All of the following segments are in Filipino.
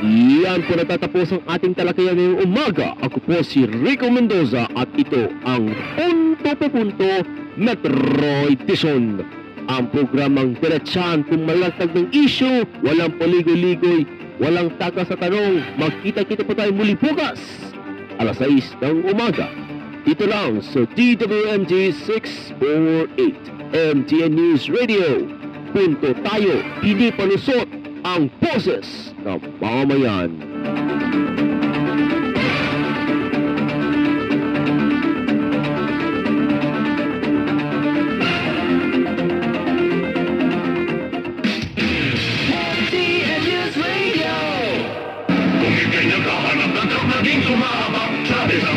Yan po natatapos ang ating talakayan ngayong umaga. Ako po si Rico Mendoza at ito ang Punto po Punto Metroidison. Ang programang diretsahan kung malatag ng issue, walang paligoy-ligoy, walang taka sa tanong. Magkita-kita po tayo muli bukas, alas 6 ng umaga. Dito lang sa DWMG 648 MTN News Radio. Punto tayo, hindi palusot ang boses ng mamamayan.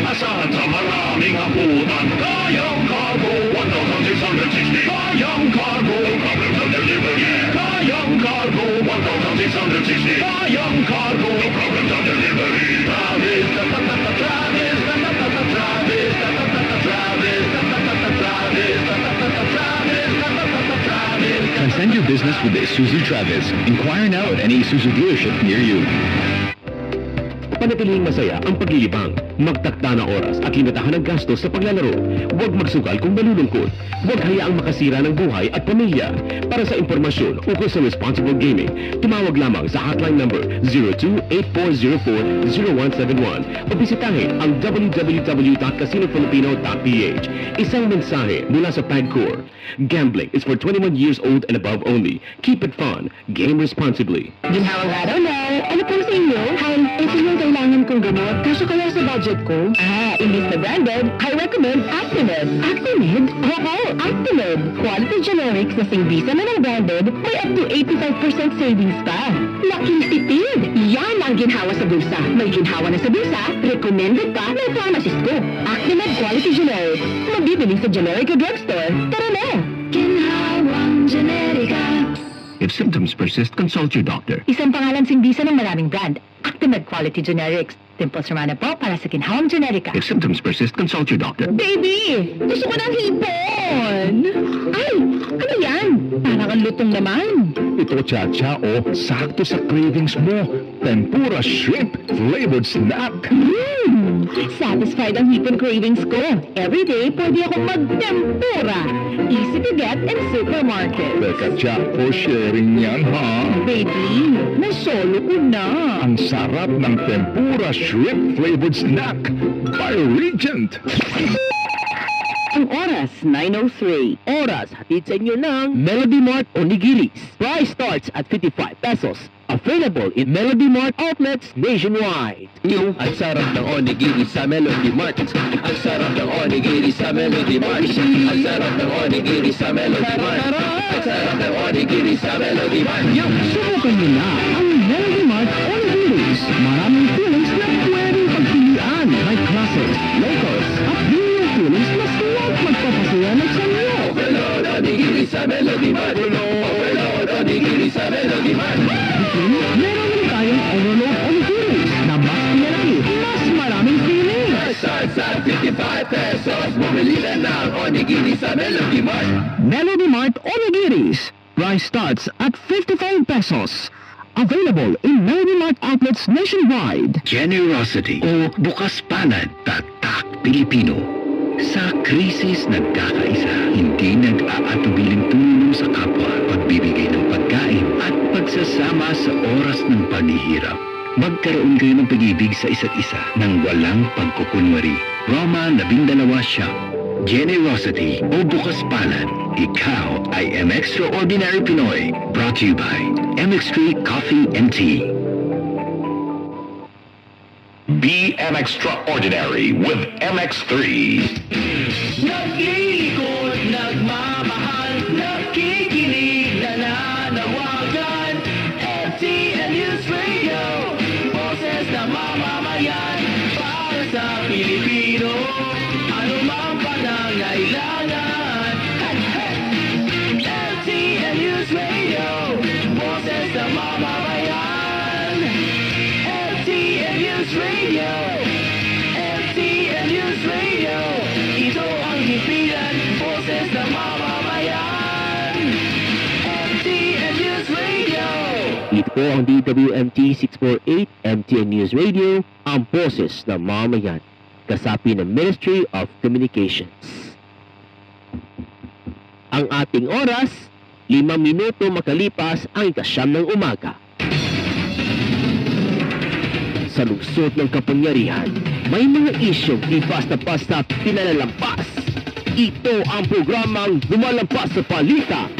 Asahan sa maraming hapunan. Kayang cargo, 1,660. Kayang cargo, problems of delivery. Kayang cargo, 1,660. Kayang cargo, problems of delivery. Travis, Travis, Travis, Transcend your business with the Isuzu Travis. Inquire now at any Isuzu dealership near you. Panatiling masaya ang paglilibang. Magtakda na oras at limitahan ang gastos sa paglalaro. Huwag magsugal kung malulungkot. Huwag hayaang makasira ng buhay at pamilya. Para sa impormasyon ukol sa responsible gaming, tumawag lamang sa hotline number 02-8404-0171 o bisitahin ang www.casinofilipino.ph. Isang mensahe mula sa PAGCOR. Gambling is for 21 years old and above only. Keep it fun. Game responsibly. Ginhawang araw na. Ano po sa inyo? Ito yung kailangan kong gamot. Kaso kaya sa budget ko? Imbis na branded, I recommend Actimed. Actimed? Oo, Actimed. Quality generics na singbisa na ng branded, may up to 85% savings pa. Laking tipid. Yan ang ginhawa sa bulsa. May ginhawa na sa bulsa, recommended pa ng pharmacist ko. Actimed Quality Generics. Mabibili sa generic drugstore. Tara na! Ginhawang generika. If symptoms persist, consult your doctor. Isang pangalan singbisa ng maraming brand. Actimed Quality Generics. Dimples Romana po para sa ginhawang generika. If symptoms persist, consult your doctor. Baby! Gusto ko ng hipon! Ay! Ano yan? Parang ang lutong naman. Ito, Chacha, sakto sa cravings mo. Tempura shrimp flavored snack. Satisfied ang hipon cravings ko. Every day, pwede akong mag-tempura. Easy to get in supermarket. Teka, Cha, for sharing yan, ha? Baby, nasolo ko na. Ang sarap ng tempura shrimp flavored snack by Regent. Ang oras, 9:03. Oras, hatid sa inyo ng Melody Mart Onigiris. Price starts at 55 pesos. Available in Melody Mart outlets nationwide. Yung ang sarap ng onigiri sa Melody Mart. Ang sarap ng onigiri sa Melody Mart. Ang sarap ng onigiri sa Melody Mart. Ang sarap ng onigiri sa Melody Mart. Yung subukan nyo na ang Melody Mart Onigiris. Maraming feelings na pwedeng pagpilian. May classics, locals, at premium feelings na slight magpapasaya ng sanyo. Overload onigiri sa Melody Mart. Overload onigiri sa Melody Mart. Meron rin tayong overload onigiris na mas pinalaki, mas maraming feelings. Starts at 55 pesos. Bumili na ng onigiri sa Melody Mart. Melody Mart Onigiris. Price starts at 55 pesos. Available in Melody Mart outlets nationwide. Generosity o bukas palad, tatak Pilipino. Sa krisis nagkakaisa, hindi nag-aatubiling tumulong sa kapwa, pagbibigay ng pagkain at pagsasama sa oras ng paghihirap. Magkaroon kayo ng pag-ibig sa isa't isa nang walang pagkukunwari. Roma 12 Generosity o bukas palad, ikaw ay M Extraordinary Pinoy. Brought to you by MX3 Coffee and Tea. Be an extraordinary with MX3. Naglilikod, nagmamahal, nakikinig, nananawagan. FTN News Radio, boses na mamamayan. Para sa Pilipino, anumang pangangailangan. FTN News Radio, boses na mamamayan. FTN News Radio, FTN News Radio, ito ang himpilan, boses ng mamamayan. FTN News Radio. Ito po ang DWMT 648 MTN News Radio, ang boses ng mamayan, kasapi ng Ministry of Communications. Ang ating oras, 5 minuto makalipas ang 9 ng umaga. Sa lungsod ng kapangyarihan, may mga isyong di basta-basta pinalalampas. Ito ang programang lumalampas sa palita,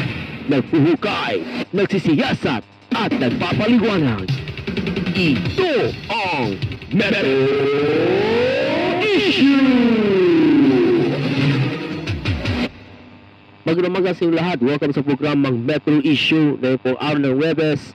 nagpuhukay, nagsisiyasat, at nagpapaliwanag. Ito ang Metro Issue! Magandang umaga sa inyo lahat. Welcome sa programang Metro Issue. Ngayon po araw ng Webes,